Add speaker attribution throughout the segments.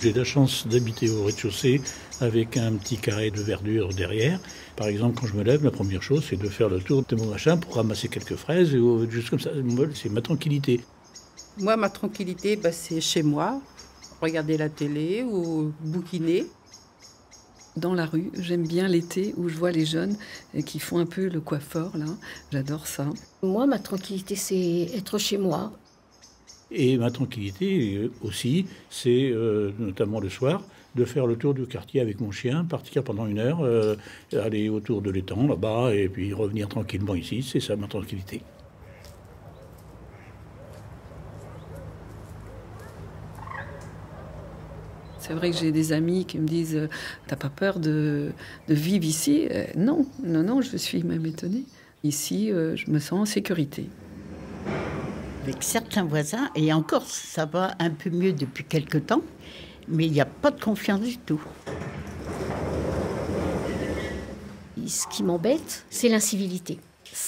Speaker 1: J'ai la chance d'habiter au rez-de-chaussée avec un petit carré de verdure derrière. Par exemple, quand je me lève, la première chose, c'est de faire le tour de mon machin pour ramasser quelques fraises, juste comme ça. C'est ma tranquillité.
Speaker 2: Moi, ma tranquillité, c'est chez moi, regarder la télé ou bouquiner.
Speaker 3: Dans la rue, j'aime bien l'été où je vois les jeunes qui font un peu le coiffeur, là. J'adore ça.
Speaker 4: Moi, ma tranquillité, c'est être chez moi.
Speaker 1: Et ma tranquillité aussi, c'est notamment le soir, de faire le tour du quartier avec mon chien, partir pendant 1 heure, aller autour de l'étang là-bas et puis revenir tranquillement ici. C'est ça ma tranquillité.
Speaker 3: C'est vrai que j'ai des amis qui me disent « T'as pas peur de vivre ici ?» Non, je suis même étonnée. Ici, je me sens en sécurité.
Speaker 5: Avec certains voisins, et encore ça va un peu mieux depuis quelque temps, mais il n'y a pas de confiance du tout.
Speaker 4: Ce qui m'embête, c'est l'incivilité.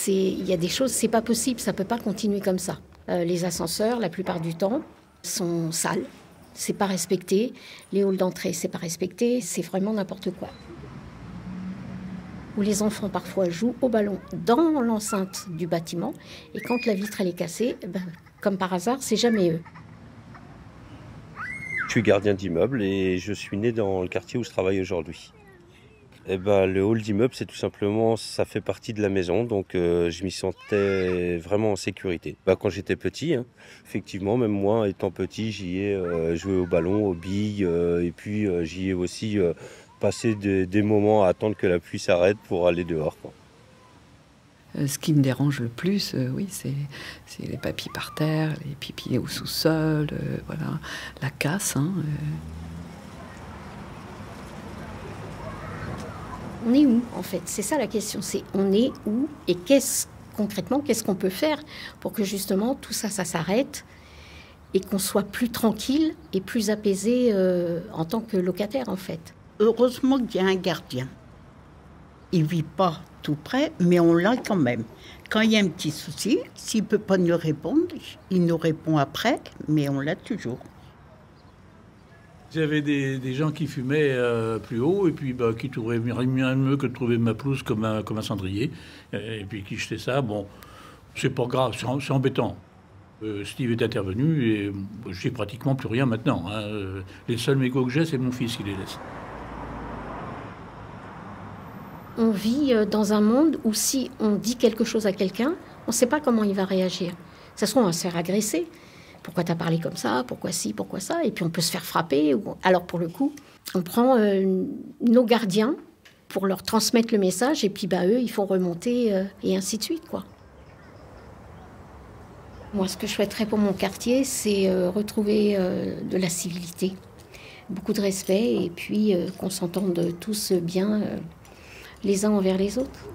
Speaker 4: Il y a des choses, c'est pas possible, ça peut pas continuer comme ça. Les ascenseurs, la plupart du temps, sont sales, c'est pas respecté. Les halls d'entrée, c'est pas respecté, c'est vraiment n'importe quoi. Où les enfants parfois jouent au ballon dans l'enceinte du bâtiment, et quand la vitre elle est cassée, comme par hasard, c'est jamais eux.
Speaker 6: Je suis gardien d'immeuble et je suis né dans le quartier où je travaille aujourd'hui. Le hall d'immeuble, c'est tout simplement, ça fait partie de la maison, donc je m'y sentais vraiment en sécurité. Quand j'étais petit, effectivement, même moi, étant petit, j'y ai joué au ballon, aux billes, et puis j'y ai aussi passer des moments à attendre que la pluie s'arrête pour aller dehors, quoi.
Speaker 3: Ce qui me dérange le plus, oui, c'est les papis par terre, les pipis au sous-sol, voilà, la casse.
Speaker 4: On est où, en fait? C'est ça la question, c'est on est où et concrètement, qu'est-ce qu'on peut faire pour que justement tout ça, ça s'arrête et qu'on soit plus tranquille et plus apaisé en tant que locataire, en fait.
Speaker 5: Heureusement qu'il y a un gardien. Il ne vit pas tout près, mais on l'a quand même. Quand il y a un petit souci, s'il ne peut pas nous répondre, il nous répond après, mais on l'a toujours.
Speaker 1: J'avais des gens qui fumaient plus haut et puis qui trouvaient mieux que de trouver ma pelouse comme un cendrier. Et puis qui jetaient ça. Bon, c'est pas grave, c'est embêtant. Steve est intervenu et j'ai pratiquement plus rien maintenant. Les seuls mégots que j'ai, c'est mon fils qui les laisse.
Speaker 4: On vit dans un monde où si on dit quelque chose à quelqu'un, on ne sait pas comment il va réagir. Ça se trouve, on va se faire agresser. Pourquoi t'as parlé comme ça? Pourquoi ci? Pourquoi ça? Et puis on peut se faire frapper. Alors pour le coup, on prend nos gardiens pour leur transmettre le message et puis eux, ils font remonter et ainsi de suite, quoi. Moi, ce que je souhaiterais pour mon quartier, c'est retrouver de la civilité, beaucoup de respect et puis qu'on s'entende tous bien les uns envers les autres.